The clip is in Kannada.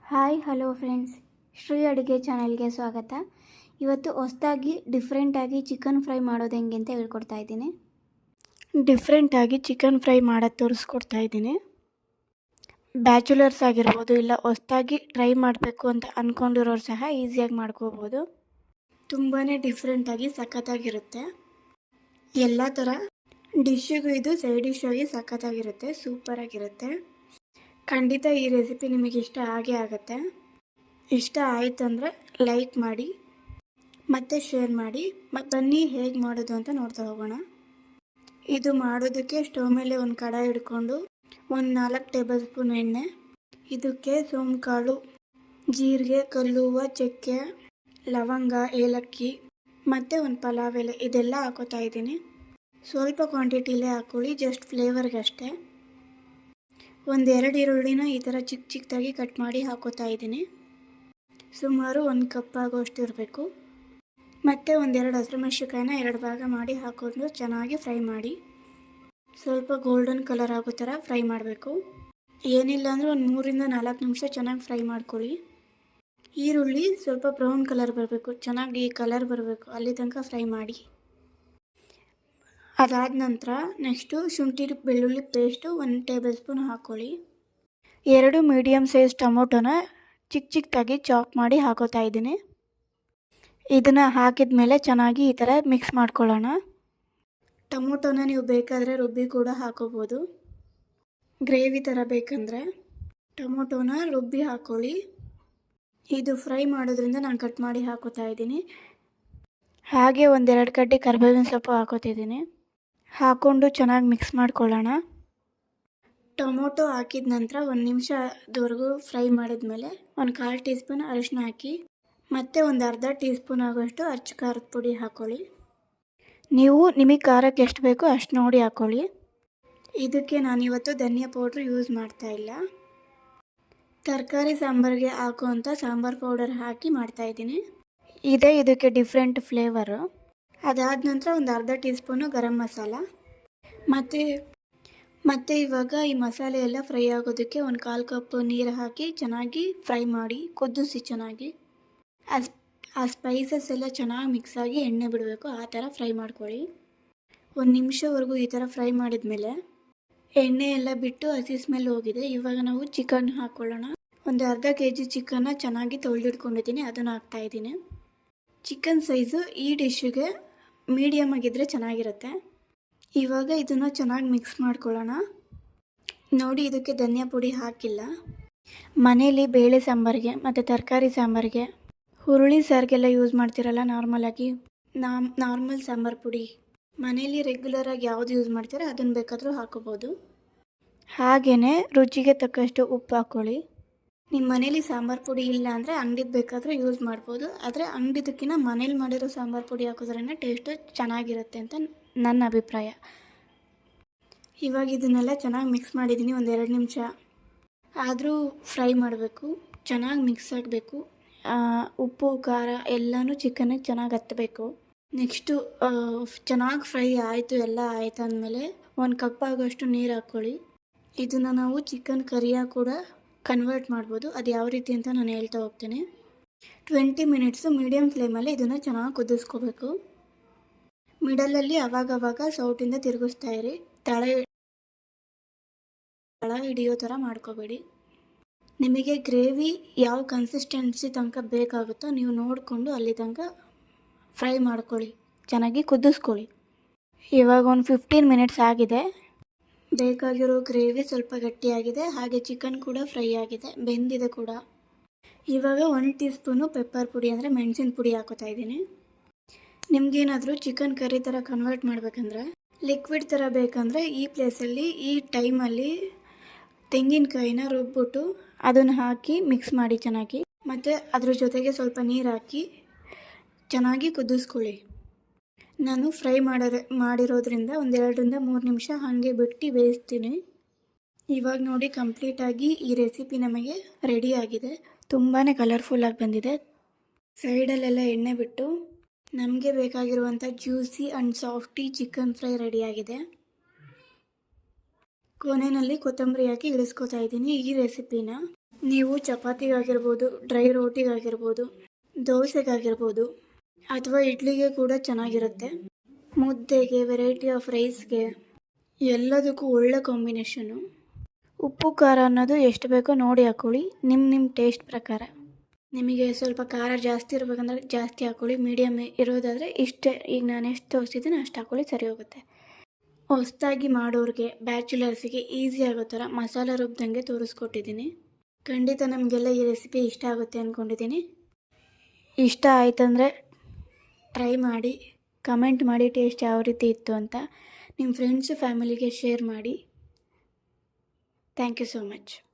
ಹಾಯ್ ಹಲೋ ಫ್ರೆಂಡ್ಸ್, ಶ್ರೀ ಅಡುಗೆ ಚಾನಲ್ಗೆ ಸ್ವಾಗತ. ಇವತ್ತು ಹೊಸದಾಗಿ ಡಿಫ್ರೆಂಟಾಗಿ ಚಿಕನ್ ಫ್ರೈ ಮಾಡೋದು ಹೆಂಗೆ ಅಂತ ಹೇಳ್ಕೊಡ್ತಾ ಇದ್ದೀನಿ. ಡಿಫ್ರೆಂಟಾಗಿ ಚಿಕನ್ ಫ್ರೈ ಮಾಡೋದು ತೋರಿಸ್ಕೊಡ್ತಾ ಇದ್ದೀನಿ. ಬ್ಯಾಚುಲರ್ಸ್ ಆಗಿರ್ಬೋದು, ಇಲ್ಲ ಹೊಸದಾಗಿ ಟ್ರೈ ಮಾಡಬೇಕು ಅಂತ ಅಂದ್ಕೊಂಡಿರೋರು ಸಹ ಈಸಿಯಾಗಿ ಮಾಡ್ಕೋಬೋದು. ತುಂಬಾ ಡಿಫ್ರೆಂಟಾಗಿ ಸಖತ್ತಾಗಿರುತ್ತೆ. ಎಲ್ಲ ಥರ ಡಿಶ್ಶಿಗೂ ಇದು ಸೈಡ್ ಡಿಶ್ ಆಗಿ ಸಖತ್ತಾಗಿರುತ್ತೆ, ಸೂಪರಾಗಿರುತ್ತೆ. ಖಂಡಿತ ಈ ರೆಸಿಪಿ ನಿಮಗೆ ಇಷ್ಟ ಆಗೇ ಆಗುತ್ತೆ. ಇಷ್ಟ ಆಯ್ತಂದರೆ ಲೈಕ್ ಮಾಡಿ ಮತ್ತು ಶೇರ್ ಮಾಡಿ. ಬನ್ನಿ ಹೇಗೆ ಮಾಡೋದು ಅಂತ ನೋಡ್ತಾ ಹೋಗೋಣ. ಇದು ಮಾಡೋದಕ್ಕೆ ಸ್ಟವ್ ಮೇಲೆ ಒಂದು ಕಡಾಯಿ ಹಿಡ್ಕೊಂಡು ಒಂದು 4 ಟೇಬಲ್ ಸ್ಪೂನ್ ಎಣ್ಣೆ, ಇದಕ್ಕೆ ಸೋಂಕಾಳು, ಜೀರಿಗೆ, ಕಲ್ಲುವ, ಚಕ್ಕೆ, ಲವಂಗ, ಏಲಕ್ಕಿ ಮತ್ತು ಒಂದು ಪಲಾವ್ ಎಲೆ ಇದೆಲ್ಲ ಹಾಕೋತಾ ಇದ್ದೀನಿ. ಸ್ವಲ್ಪ ಕ್ವಾಂಟಿಟಿಲೇ ಹಾಕ್ಕೊಳ್ಳಿ, ಜಸ್ಟ್ ಫ್ಲೇವರ್ಗಷ್ಟೇ. 2 ಈರುಳ್ಳಿನ ಈ ಥರ ಚಿಕ್ಕದಾಗಿ ಕಟ್ ಮಾಡಿ ಹಾಕೋತಾ ಇದ್ದೀನಿ. ಸುಮಾರು 1 ಕಪ್ ಆಗೋಷ್ಟು ಇರಬೇಕು. ಮತ್ತು 2 ಹಸಿಮೆಣಸಿನ್ಕಾಯಿನ 2 ಭಾಗ ಮಾಡಿ ಹಾಕೊಂಡು ಚೆನ್ನಾಗಿ ಫ್ರೈ ಮಾಡಿ. ಸ್ವಲ್ಪ ಗೋಲ್ಡನ್ ಕಲರ್ ಆಗೋ ಥರ ಫ್ರೈ ಮಾಡಬೇಕು. ಏನಿಲ್ಲ ಅಂದರೆ ಒಂದು 3-4 ನಿಮಿಷ ಚೆನ್ನಾಗಿ ಫ್ರೈ ಮಾಡ್ಕೊಳ್ಳಿ. ಈರುಳ್ಳಿ ಸ್ವಲ್ಪ ಬ್ರೌನ್ ಕಲರ್ ಬರಬೇಕು, ಚೆನ್ನಾಗಿ ಕಲರ್ ಬರಬೇಕು, ಅಲ್ಲಿ ತನಕ ಫ್ರೈ ಮಾಡಿ. ಅದಾದ ನಂತರ ನೆಕ್ಸ್ಟು ಶುಂಠಿ ಬೆಳ್ಳುಳ್ಳಿ ಪೇಸ್ಟು 1 ಟೇಬಲ್ ಸ್ಪೂನ್ ಹಾಕ್ಕೊಳ್ಳಿ. 2 ಮೀಡಿಯಮ್ ಸೈಜ್ ಟೊಮೊಟೊನ ಚಿಕ್ಕದಾಗಿ ಚಾಪ್ ಮಾಡಿ ಹಾಕೋತಾ ಇದ್ದೀನಿ. ಇದನ್ನು ಹಾಕಿದ ಮೇಲೆ ಚೆನ್ನಾಗಿ ಈ ಥರ ಮಿಕ್ಸ್ ಮಾಡ್ಕೊಳ್ಳೋಣ. ಟೊಮೊಟೊನ ನೀವು ಬೇಕಾದರೆ ರುಬ್ಬಿ ಕೂಡ ಹಾಕೋಬೋದು. ಗ್ರೇವಿ ಥರ ಬೇಕಂದರೆ ಟೊಮೊಟೊನ ರುಬ್ಬಿ ಹಾಕ್ಕೊಳ್ಳಿ. ಇದು ಫ್ರೈ ಮಾಡೋದ್ರಿಂದ ನಾನು ಕಟ್ ಮಾಡಿ ಹಾಕೋತಾ ಇದ್ದೀನಿ. ಹಾಗೆ 1-2 ಕಡ್ಡಿ ಕರಿಬೇವಿನ ಸೊಪ್ಪು ಹಾಕೋತಿದ್ದೀನಿ. ಹಾಕ್ಕೊಂಡು ಚೆನ್ನಾಗಿ ಮಿಕ್ಸ್ ಮಾಡ್ಕೊಳ್ಳೋಣ. ಟೊಮೊಟೊ ಹಾಕಿದ ನಂತರ 1 ನಿಮಿಷದವರೆಗೂ ಫ್ರೈ ಮಾಡಿದ್ಮೇಲೆ 1/4 ಟೀ ಸ್ಪೂನ್ ಅರಿಶಿನ ಹಾಕಿ ಮತ್ತು ಒಂದು ಅರ್ಧ ಟೀ ಸ್ಪೂನ್ ಆಗೋಷ್ಟು ಅಚ್ಚ ಖಾರದ ಪುಡಿ ಹಾಕ್ಕೊಳ್ಳಿ. ನೀವು ನಿಮಗೆ ಖಾರಕ್ಕೆ ಎಷ್ಟು ಬೇಕೋ ಅಷ್ಟು ನೋಡಿ ಹಾಕ್ಕೊಳ್ಳಿ. ಇದಕ್ಕೆ ನಾನಿವತ್ತು ಧನಿಯಾ ಪೌಡ್ರ್ ಯೂಸ್ ಮಾಡ್ತಾಯಿಲ್ಲ. ತರಕಾರಿ ಸಾಂಬಾರಿಗೆ ಹಾಕುವಂಥ ಸಾಂಬಾರು ಪೌಡರ್ ಹಾಕಿ ಮಾಡ್ತಾಯಿದ್ದೀನಿ. ಇದಕ್ಕೆ ಡಿಫ್ರೆಂಟ್ ಫ್ಲೇವರು. ಅದಾದ ನಂತರ ಒಂದು ಅರ್ಧ ಟೀ ಸ್ಪೂನು ಗರಂ ಮಸಾಲ ಮತ್ತು ಇವಾಗ ಈ ಮಸಾಲೆ ಎಲ್ಲ ಫ್ರೈ ಆಗೋದಕ್ಕೆ 1/4 ಕಪ್ ನೀರು ಹಾಕಿ ಚೆನ್ನಾಗಿ ಫ್ರೈ ಮಾಡಿ, ಕುದಿಸಿ ಚೆನ್ನಾಗಿ. ಆ ಸ್ಪೈಸಸ್ ಎಲ್ಲ ಚೆನ್ನಾಗಿ ಮಿಕ್ಸ್ ಆಗಿ ಎಣ್ಣೆ ಬಿಡಬೇಕು, ಆ ಥರ ಫ್ರೈ ಮಾಡ್ಕೊಳ್ಳಿ. 1 ನಿಮಿಷವರೆಗೂ ಈ ಥರ ಫ್ರೈ ಮಾಡಿದ್ಮೇಲೆ ಎಣ್ಣೆ ಎಲ್ಲ ಬಿಟ್ಟು ಹಸಿ ಸ್ಮೆಲ್ ಹೋಗಿದೆ. ಇವಾಗ ನಾವು ಚಿಕನ್ ಹಾಕ್ಕೊಳ್ಳೋಣ. ಒಂದು ಅರ್ಧ kg ಚಿಕನ್ನ ಚೆನ್ನಾಗಿ ತೊಳೆದಿಟ್ಕೊಂಡಿದ್ದೀನಿ, ಅದನ್ನು ಹಾಕ್ತಾಯಿದ್ದೀನಿ. ಚಿಕನ್ ಸೈಜು ಈ ಡಿಶ್ಶಿಗೆ ಮೀಡಿಯಮ್ ಆಗಿದ್ದರೆ ಚೆನ್ನಾಗಿರುತ್ತೆ. ಇವಾಗ ಇದನ್ನು ಚೆನ್ನಾಗಿ ಮಿಕ್ಸ್ ಮಾಡ್ಕೊಳ್ಳೋಣ. ನೋಡಿ, ಇದಕ್ಕೆ ಧನಿಯಾ ಪುಡಿ ಹಾಕಿಲ್ಲ. ಮನೇಲಿ ಬೇಳೆ ಸಾಂಬಾರಿಗೆ ಮತ್ತು ತರಕಾರಿ ಸಾಂಬಾರಿಗೆ, ಹುರುಳಿ ಸಾರಿಗೆಲ್ಲ ಯೂಸ್ ಮಾಡ್ತಿರಲ್ಲ ನಾರ್ಮಲಾಗಿ, ನಾರ್ಮಲ್ ಸಾಂಬಾರು ಪುಡಿ ಮನೇಲಿ ರೆಗ್ಯುಲರಾಗಿ ಯಾವುದು ಯೂಸ್ ಮಾಡ್ತೀರೋ ಅದನ್ನು ಬೇಕಾದರೂ ಹಾಕೋಬೋದು. ಹಾಗೆಯೇ ರುಚಿಗೆ ತಕ್ಕಷ್ಟು ಉಪ್ಪು ಹಾಕ್ಕೊಳ್ಳಿ. ನಿಮ್ಮ ಮನೇಲಿ ಸಾಂಬಾರು ಪುಡಿ ಇಲ್ಲ ಅಂದರೆ ಅಂಗಡಿದು ಬೇಕಾದರೂ ಯೂಸ್ ಮಾಡ್ಬೋದು. ಆದರೆ ಅಂಗಡಿದಕ್ಕಿಂತ ಮನೇಲಿ ಮಾಡಿರೋ ಸಾಂಬಾರು ಪುಡಿ ಹಾಕೋದ್ರೇ ಟೇಸ್ಟು ಚೆನ್ನಾಗಿರುತ್ತೆ ಅಂತ ನನ್ನ ಅಭಿಪ್ರಾಯ. ಇವಾಗ ಇದನ್ನೆಲ್ಲ ಚೆನ್ನಾಗಿ ಮಿಕ್ಸ್ ಮಾಡಿದ್ದೀನಿ. 1-2 ನಿಮಿಷ ಆದರೂ ಫ್ರೈ ಮಾಡಬೇಕು, ಚೆನ್ನಾಗಿ ಮಿಕ್ಸ್ ಆಗಬೇಕು. ಉಪ್ಪು ಖಾರ ಎಲ್ಲನೂ ಚಿಕನ್ನಿಗೆ ಚೆನ್ನಾಗಿ ಹತ್ತಬೇಕು. ನೆಕ್ಸ್ಟು ಚೆನ್ನಾಗಿ ಫ್ರೈ ಆಯಿತು, ಎಲ್ಲ ಆಯ್ತು ಅಂದಮೇಲೆ 1 ಕಪ್ ಆಗೋಷ್ಟು ನೀರು ಹಾಕ್ಕೊಳ್ಳಿ. ಇದನ್ನು ನಾವು ಚಿಕನ್ ಕರಿಯಾಗಿ ಕೂಡ ಕನ್ವರ್ಟ್ ಮಾಡ್ಬೋದು. ಅದು ಯಾವ ರೀತಿ ಅಂತ ನಾನು ಹೇಳ್ತಾ ಹೋಗ್ತೀನಿ. 20 ಮಿನಿಟ್ಸು ಮೀಡಿಯಮ್ ಫ್ಲೇಮಲ್ಲಿ ಇದನ್ನು ಚೆನ್ನಾಗಿ ಕುದಿಸ್ಕೋಬೇಕು. ಮಿಡಲಲ್ಲಿ ಅವಾಗವಾಗ ಸೌಟಿಂದ ತಿರುಗಿಸ್ತಾ ಇರಿ. ತಳ ಹಿಡಿಯೋ ಥರ ಮಾಡ್ಕೋಬೇಡಿ. ನಿಮಗೆ ಗ್ರೇವಿ ಯಾವ ಕನ್ಸಿಸ್ಟೆನ್ಸಿ ತನಕ ಬೇಕಾಗುತ್ತೋ ನೀವು ನೋಡಿಕೊಂಡು ಅಲ್ಲಿ ತನಕ ಫ್ರೈ ಮಾಡ್ಕೊಳ್ಳಿ, ಚೆನ್ನಾಗಿ ಕುದಿಸ್ಕೊಳ್ಳಿ. ಇವಾಗ ಒಂದು 15 ಮಿನಿಟ್ಸ್ ಆಗಿದೆ. ಬೇಕಾಗಿರೋ ಗ್ರೇವಿ ಸ್ವಲ್ಪ ಗಟ್ಟಿಯಾಗಿದೆ, ಹಾಗೆ ಚಿಕನ್ ಕೂಡ ಫ್ರೈ ಆಗಿದೆ, ಬೆಂದಿದೆ ಕೂಡ. ಇವಾಗ 1 ಟೀ ಸ್ಪೂನು ಪೆಪ್ಪರ್ ಪುಡಿ ಅಂದರೆ ಮೆಣಸಿನ ಪುಡಿ ಹಾಕೋತಾ ಇದ್ದೀನಿ. ನಿಮಗೇನಾದರೂ ಚಿಕನ್ ಕರಿ ಥರ ಕನ್ವರ್ಟ್ ಮಾಡಬೇಕಂದ್ರೆ, ಲಿಕ್ವಿಡ್ ಥರ ಬೇಕಂದರೆ ಈ ಪ್ಲೇಸಲ್ಲಿ ಈ ಟೈಮಲ್ಲಿ ತೆಂಗಿನಕಾಯಿನ ರುಬ್ಬಿಟ್ಟು ಅದನ್ನು ಹಾಕಿ ಮಿಕ್ಸ್ ಮಾಡಿ ಚೆನ್ನಾಗಿ, ಮತ್ತು ಅದ್ರ ಜೊತೆಗೆ ಸ್ವಲ್ಪ ನೀರು ಹಾಕಿ ಚೆನ್ನಾಗಿ ಕುದಿಸ್ಕೊಳ್ಳಿ. ನಾನು ಫ್ರೈ ಮಾಡಿರೋದ್ರಿಂದ 1-2-3 ನಿಮಿಷ ಹಾಗೆ ಬಿಟ್ಟು ಬೇಯಿಸ್ತೀನಿ. ಇವಾಗ ನೋಡಿ, ಕಂಪ್ಲೀಟಾಗಿ ಈ ರೆಸಿಪಿ ನಮಗೆ ರೆಡಿಯಾಗಿದೆ. ತುಂಬಾ ಕಲರ್ಫುಲ್ಲಾಗಿ ಬಂದಿದೆ. ಸೈಡಲ್ಲೆಲ್ಲ ಎಣ್ಣೆ ಬಿಟ್ಟು ನಮಗೆ ಬೇಕಾಗಿರುವಂಥ juicy and softy chicken fry ರೆಡಿಯಾಗಿದೆ. ಕೊನೆಯಲ್ಲಿ ಕೊತ್ತಂಬರಿ ಹಾಕಿ ಇಳಿಸ್ಕೊತಾ ಇದ್ದೀನಿ ಈ ರೆಸಿಪಿನ. ನೀವು ಚಪಾತಿಗಾಗಿರ್ಬೋದು, ಡ್ರೈ ರೋಟಿಗಾಗಿರ್ಬೋದು, ದೋಸೆಗಾಗಿರ್ಬೋದು ಅಥವಾ ಇಡ್ಲಿಗೆ ಕೂಡ ಚೆನ್ನಾಗಿರುತ್ತೆ. ಮುದ್ದೆಗೆ, ವೆರೈಟಿ ಆಫ್ ರೈಸ್ಗೆ ಎಲ್ಲದಕ್ಕೂ ಒಳ್ಳೆ ಕಾಂಬಿನೇಷನು. ಉಪ್ಪು ಖಾರ ಅನ್ನೋದು ಎಷ್ಟು ಬೇಕೋ ನೋಡಿ ಹಾಕ್ಕೊಳ್ಳಿ, ನಿಮ್ಮ ಟೇಸ್ಟ್ ಪ್ರಕಾರ. ನಿಮಗೆ ಸ್ವಲ್ಪ ಖಾರ ಜಾಸ್ತಿ ಇರಬೇಕಂದ್ರೆ ಜಾಸ್ತಿ ಹಾಕ್ಕೊಳ್ಳಿ, ಮೀಡಿಯಮ್ ಇರೋದಾದರೆ ಇಷ್ಟೇ, ಈಗ ನಾನು ಎಷ್ಟು ತೋರಿಸಿದ್ದೀನಿ ಅಷ್ಟು ಹಾಕ್ಕೊಳ್ಳಿ, ಸರಿ ಹೋಗುತ್ತೆ. ಹೊಸ್ದಾಗಿ ಮಾಡೋರಿಗೆ, ಬ್ಯಾಚುಲರ್ಸಿಗೆ ಈಸಿ ಆಗೋ ಥರ ಮಸಾಲೆ ರುಬ್ದಂಗೆ ತೋರಿಸ್ಕೊಟ್ಟಿದ್ದೀನಿ. ಖಂಡಿತ ನಮಗೆಲ್ಲ ಈ ರೆಸಿಪಿ ಇಷ್ಟ ಆಗುತ್ತೆ ಅಂದ್ಕೊಂಡಿದ್ದೀನಿ. ಇಷ್ಟ ಆಯ್ತಂದರೆ ಟ್ರೈ ಮಾಡಿ, ಕಮೆಂಟ್ ಮಾಡಿ ಟೇಸ್ಟ್ ಯಾವ ರೀತಿ ಇತ್ತು ಅಂತ. ನಿಮ್ಮ ಫ್ರೆಂಡ್ಸು ಫ್ಯಾಮಿಲಿಗೆ ಶೇರ್ ಮಾಡಿ. Thank you so much.